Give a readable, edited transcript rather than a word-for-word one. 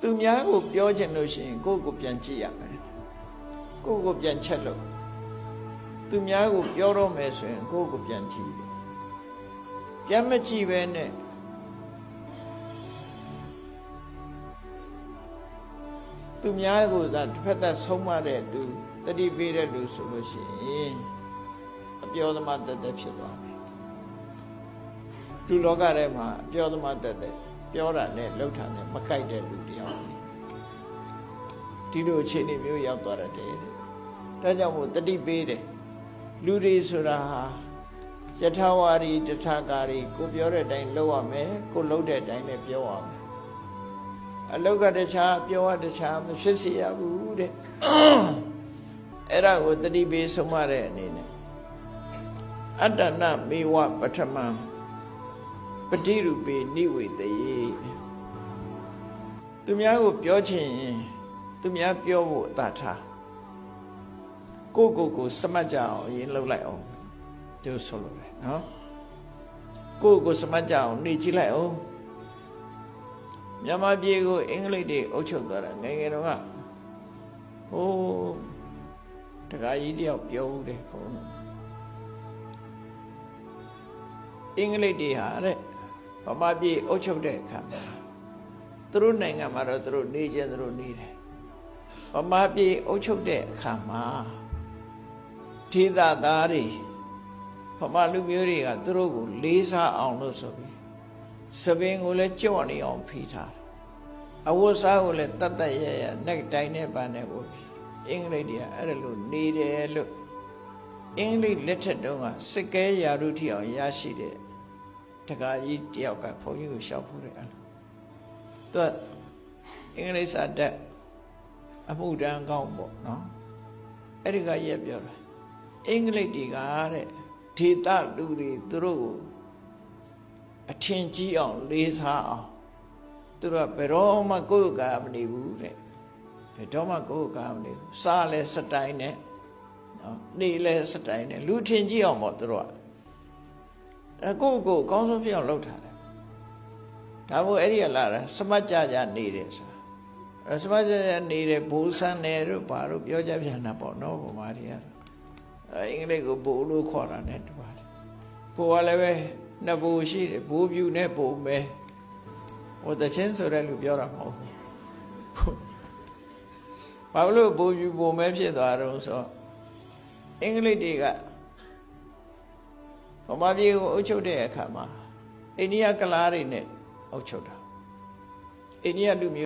သူများကိုပြောချင်လို့ရှိရင်ကိုယ့်ကိုပြန်ကြည့်ရမယ်ကိုယ့်ကိုပြန်ချက်လို့သူများကိုပြောတော့မယ်ဆိုရင်ကိုယ့်ကိုပြန်ကြည့်တယ်ပြန်မကြည့်ပဲနဲ့သူများကိုသာတစ်ဖက်သက်ဆုံးမတဲ့လူတတိပေးတဲ့လူဆိုလို့ရှိရင်အပြောသမားတက်တက်ဖြစ်သွားတယ်လူလောကထဲမှာအပြောသမားတက်တက်ပြောတာနဲ့လှုပ်တာနဲ့မကိုက်တဲ့လူတယောက်ဒီလိုအခြေအနေမျိုးရောက်သွားတယ်ဒါကြောင့်မို့တတိပေးတယ်လူတွေဆိုတာဟာယထာဝါရီတထာကာရီကိုပြောတဲ့အတိုင်းလုပ်ရမယ်ကိုလုပ်တဲ့အတိုင်းလည်းပြောရမယ်အလောကတခြားပြောရတခြားမဖြစ်စေရဘူးတဲ့အဲ့ဒါကိုတတိပေးဆုံးမတဲ့အနေနဲ့အတ္တနမေဝပထမံပတိရူပေနိဝေတယေသူများကိုပြောချင်ရင်သူများပြောဖို့အသာထားကိုစမတ်ကြအောင်အရင်လှုပ်လိုက်အောင်ဒီလိုဆိုလို့ပဲနော်ကိုစမတ်ကြအောင်နေကြည့်လိုက်အောင်မြန်မာပြည်ကိုအင်္ဂလိပ်တွေအုပ်ချုပ်သွားတာငယ်ငယ်တော့ကဟိုးတခါကြီးတယောက်ပြောဦးတယ်ခေါင်းအင်္ဂလိပ်တွေဟာတဲ့ဗမာပြည်အုပ်ချုပ်တဲ့အခါသူတို့နိုင်ငံမှာတော့သူတို့နေကြသူတို့နေတယ်ဗမာပြည်အုပ်ချုပ်တဲ့အခါမှာဒေသသားတွေဗမာလူမျိုးတွေကသူတို့ကိုလေးစားအောင်လို့ဆိုပြီးစပင်းကိုလည်းကြော့နေအောင်ဖိထားတယ်အဝတ်စားကိုလည်းတတ်တတ်ရရနဲ့တိုင်းနဲ့ပန်းနဲ့ပို့ပြီးအင်္ဂလိပ်တွေကအဲ့ဒါလို့နေတယ်လို့အင်္ဂလိပ်လက်ထက်တုန်းကစစ်ကဲယာရုထိအောင်ရရှိတဲ့တခါကြီးတယောက်ကဘုန်းကြီးကိုရှောက်ဖို့တယ်အဲ့လိုသူကအင်္ဂလိပ်စာတက်အမှုတန်းကောင်းပေါ့နော်အဲ့ဒီကရက်ပြောတာအင်္ဂလိပ်တွေကတဲ့ဒေသလူတွေသူတို့ကိုအထင်ကြီးအောင်လေးစားအောင်သူတို့ကဘယ်တော့မှကိုယ်ကာမနေဘူးတဲ့ဘယ်တော့မှကိုယ်ကာမနေဘူးစားလဲစတိုင်းနဲ့နော်နေလဲစတိုင်းနဲ့လူထင်ကြီးအောင်ပေါ့သူတို့ကအဲကိုအကောင်းဆုံးဖြစ်အောင်လုပ်ထားတယ်ဒါမို့အဲ့ဒီကလာတာစမတ်ကြကြနေတယ်ဆိုတာစမတ်ကြကြနေတယ်ဘိုးဆန်းတယ်တို့ဘာတို့ပြောကြပြန်တာပေါ့နော်ဗမာတွေကတော့အင်္ဂလိပ်ကိုဘိုးလို့ခေါ်တာနဲ့တူပါတယ်ဘိုးကလည်းပဲနှစ်ဘိုးရှိတယ်ဘိုးပြူနဲ့ဘိုးမဲဟိုတချင်းဆိုတဲ့လူပြောတာမဟုတ်ဘူးဘာလို့ဘိုးပြူဘိုးမဲဖြစ်သွားတော့ဆိုအင်္ဂလိပ်တွေကဗမာပြည်ကိုအုပ်ချုပ်တဲ့အခါမှာအိန္ဒိယကလားတွေနဲ့အုပ်ချုပ်တာအိန္ဒိယလူမျိုး